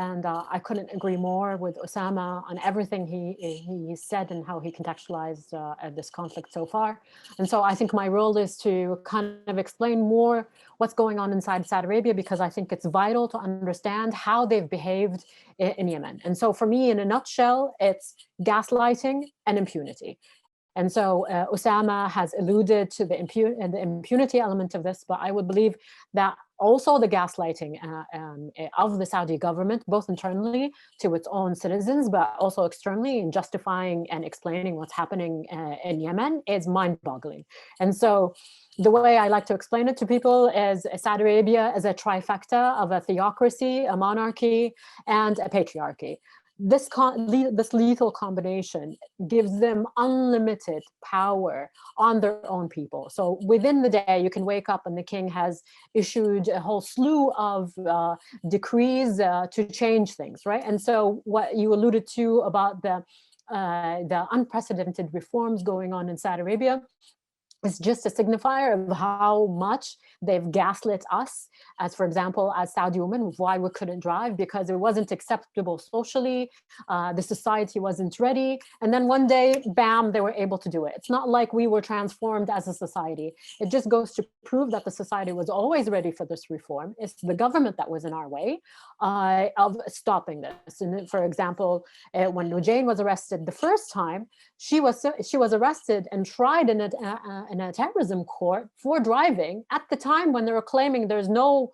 And I couldn't agree more with Osama on everything he said and how he contextualized this conflict so far. And so I think my role is to kind of explain more what's going on inside Saudi Arabia, because I think it's vital to understand how they've behaved in Yemen. And so for me, in a nutshell, it's gaslighting and impunity. And so Osama has alluded to the impunity element of this, but I would believe that also the gaslighting of the Saudi government, both internally to its own citizens, but also externally in justifying and explaining what's happening in Yemen, is mind-boggling. And so the way I like to explain it to people is Saudi Arabia is a trifecta of a theocracy, a monarchy, and a patriarchy. This lethal combination gives them unlimited power on their own people. So within the day, you can wake up and the king has issued a whole slew of decrees to change things, right? And so what you alluded to about the unprecedented reforms going on in Saudi Arabia is just a signifier of how much they've gaslit us, as for example, as Saudi women, why we couldn't drive, because it wasn't acceptable socially, the society wasn't ready, and then one day, bam, they were able to do it. It's not like we were transformed as a society. It just goes to prove that the society was always ready for this reform. It's the government that was in our way of stopping this. And for example, when Nujane was arrested the first time, she was arrested and tried in a terrorism court for driving at the time when they were claiming there's no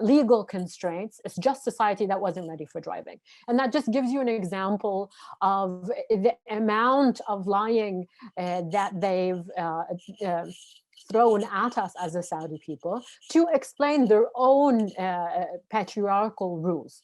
legal constraints. It's just society that wasn't ready for driving. And that just gives you an example of the amount of lying that they've thrown at us as a Saudi people to explain their own patriarchal rules.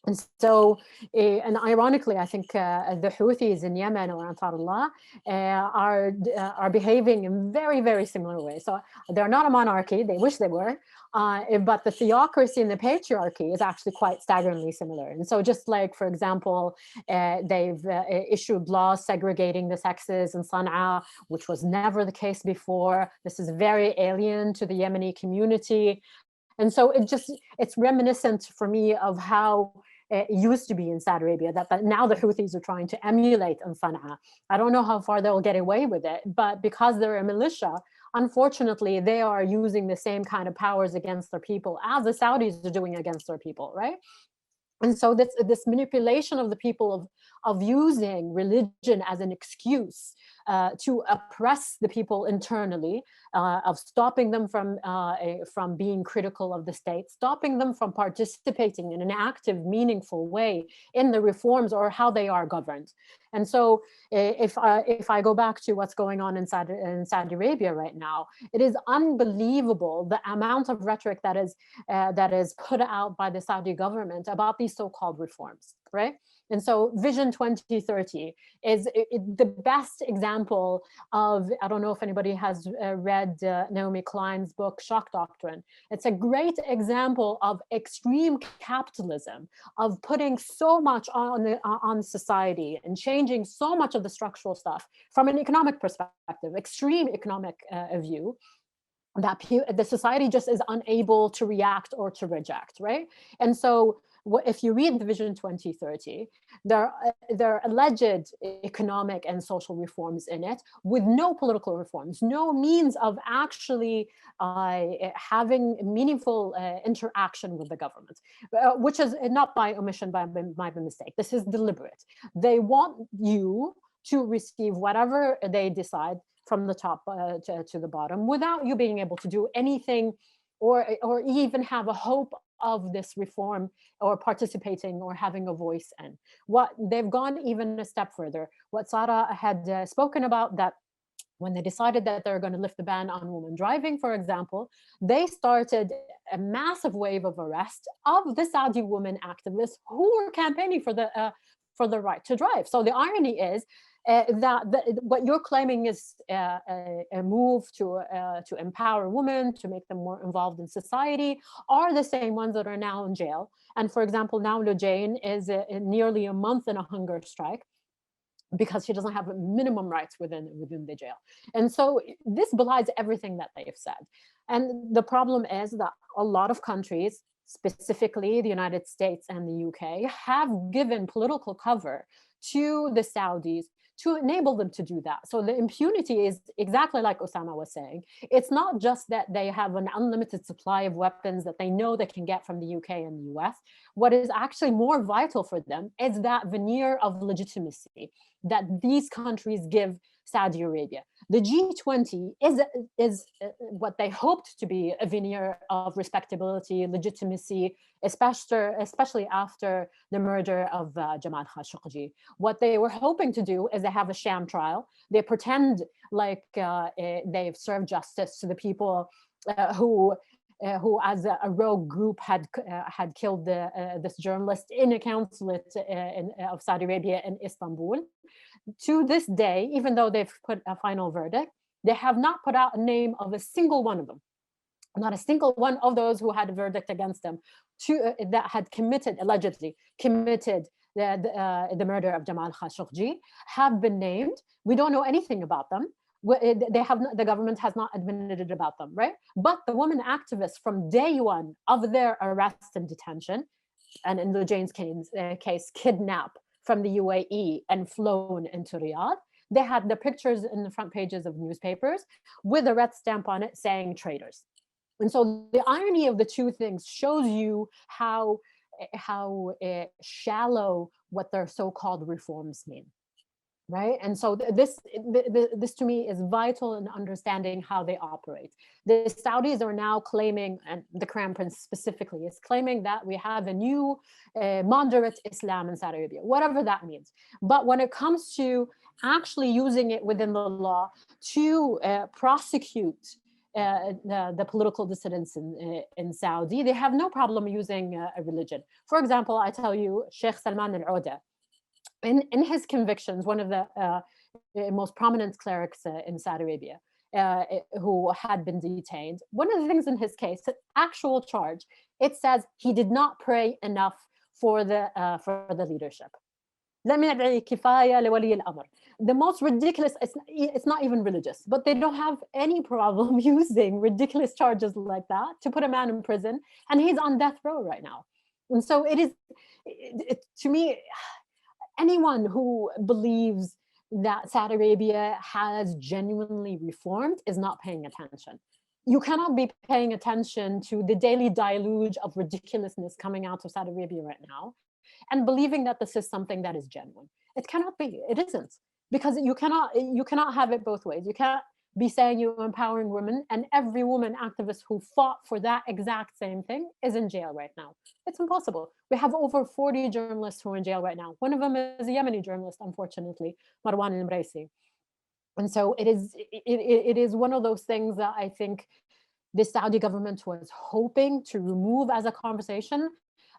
And so, and ironically, I think the Houthis in Yemen or Ansar Allah are behaving in very, very similar ways. So they're not a monarchy, they wish they were, but the theocracy and the patriarchy is actually quite staggeringly similar. And so just like, for example, they've issued laws segregating the sexes in Sana'a, which was never the case before. This is very alien to the Yemeni community. And so it's reminiscent for me of how it used to be in Saudi Arabia, that now the Houthis are trying to emulate in Sana'a. I don't know how far they'll get away with it, but because they're a militia, unfortunately, they are using the same kind of powers against their people as the Saudis are doing against their people, right? And so this manipulation of the people of using religion as an excuse to oppress the people internally, of stopping them from being critical of the state, stopping them from participating in an active, meaningful way in the reforms or how they are governed. And so if I go back to what's going on in Saudi Arabia right now, it is unbelievable the amount of rhetoric that is put out by the Saudi government about these so-called reforms, right? And so Vision 2030 is the best example of, I don't know if anybody has read Naomi Klein's book, Shock Doctrine. It's a great example of extreme capitalism, of putting so much on society and changing so much of the structural stuff from an economic perspective, extreme economic view, that the society just is unable to react or to reject, right? And so if you read the Vision 2030, there are alleged economic and social reforms in it with no political reforms, no means of actually having meaningful interaction with the government, which is not by omission, by mistake. This is deliberate. They want you to receive whatever they decide from the top to the bottom without you being able to do anything or even have a hope of this reform or participating or having a voice in. What they've gone even a step further. What Sarah had spoken about, that when they decided that they're going to lift the ban on women driving, for example, they started a massive wave of arrest of the Saudi women activists who were campaigning for the right to drive. So the irony is what you're claiming is a move to empower women, to make them more involved in society, are the same ones that are now in jail. And for example, now Nujane is nearly a month in a hunger strike because she doesn't have minimum rights within the jail. And so this belies everything that they've said. And the problem is that a lot of countries specifically the United States and the UK, have given political cover to the Saudis to enable them to do that. So the impunity is exactly like Osama was saying. It's not just that they have an unlimited supply of weapons that they know they can get from the UK and the US. What is actually more vital for them is that veneer of legitimacy that these countries give Saudi Arabia. The G20 is what they hoped to be a veneer of respectability, legitimacy, especially after the murder of Jamal Khashoggi. What they were hoping to do is they have a sham trial. They pretend like they've served justice to the people who as a rogue group had killed this journalist in a consulate of Saudi Arabia in Istanbul. To this day, even though they've put a final verdict, they have not put out a name of a single one of them. Not a single one of those who had a verdict against them that had allegedly committed the murder of Jamal Khashoggi have been named. We don't know anything about them. The government has not admitted about them, right? But the women activists from day one of their arrest and detention, and in the Jane's case, kidnapped from the UAE and flown into Riyadh, they had the pictures in the front pages of newspapers with a red stamp on it saying traitors. And so the irony of the two things shows you how shallow what their so-called reforms mean. Right. And so this to me is vital in understanding how they operate. The Saudis are now claiming, and the Crown Prince specifically is claiming, that we have a new moderate Islam in Saudi Arabia, whatever that means. But when it comes to actually using it within the law to prosecute the political dissidents in Saudi, they have no problem using a religion. For example, I tell you, Sheikh Salman al-Auda, in his convictions, one of the most prominent clerics in Saudi Arabia, who had been detained, one of the things in his case, the actual charge, it says he did not pray enough for the leadership. The most ridiculous, it's not even religious, but they don't have any problem using ridiculous charges like that to put a man in prison, and he's on death row right now. And so to me, anyone who believes that Saudi Arabia has genuinely reformed is not paying attention. You cannot be paying attention to the daily deluge of ridiculousness coming out of Saudi Arabia right now and believing that this is something that is genuine. It cannot be. It isn't. Because you cannot have it both ways. You can't be saying you're empowering women and every woman activist who fought for that exact same thing is in jail right now. It's impossible. We have over 40 journalists who are in jail right now. One of them is a Yemeni journalist, unfortunately, Marwan al-Mraisi. And so it is one of those things that I think the Saudi government was hoping to remove as a conversation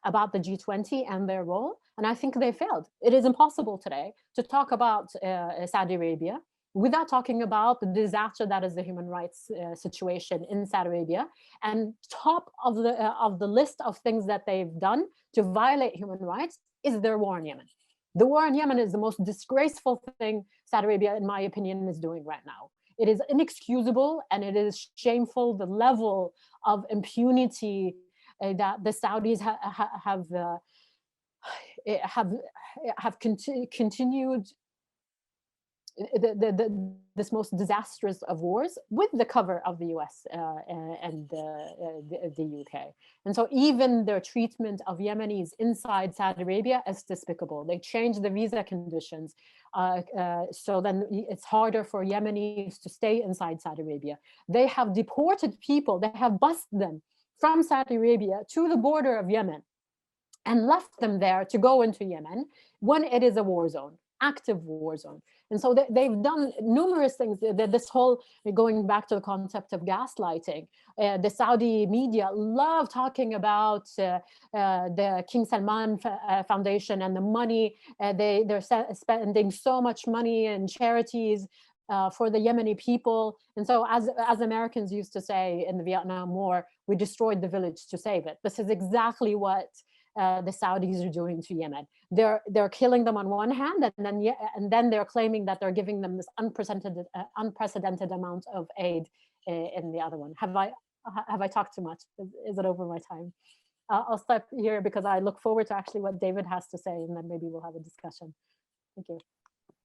about the G20 and their role. And I think they failed. It is impossible today to talk about Saudi Arabia without talking about the disaster that is the human rights situation in Saudi Arabia. And top of the list of things that they've done to violate human rights is their war in Yemen. The war in Yemen is the most disgraceful thing Saudi Arabia, in my opinion, is doing right now. It is inexcusable and it is shameful, the level of impunity that the Saudis have continued this most disastrous of wars with the cover of the US and the UK. And so even their treatment of Yemenis inside Saudi Arabia is despicable. They changed the visa conditions so then it's harder for Yemenis to stay inside Saudi Arabia. They have deported people, they have bused them from Saudi Arabia to the border of Yemen and left them there to go into Yemen when it is a war zone, active war zone. And so they've done numerous things. This whole, going back to the concept of gaslighting, the Saudi media love talking about the King Salman Foundation and the money. They're spending so much money in charities for the Yemeni people. And so as Americans used to say in the Vietnam War, we destroyed the village to save it. This is exactly what the Saudis are doing to Yemen. They're killing them on one hand, and then they're claiming that they're giving them this unprecedented amount of aid in the other one. Have I talked too much? Is it over my time? I'll stop here because I look forward to actually what David has to say, and then maybe we'll have a discussion. Thank you.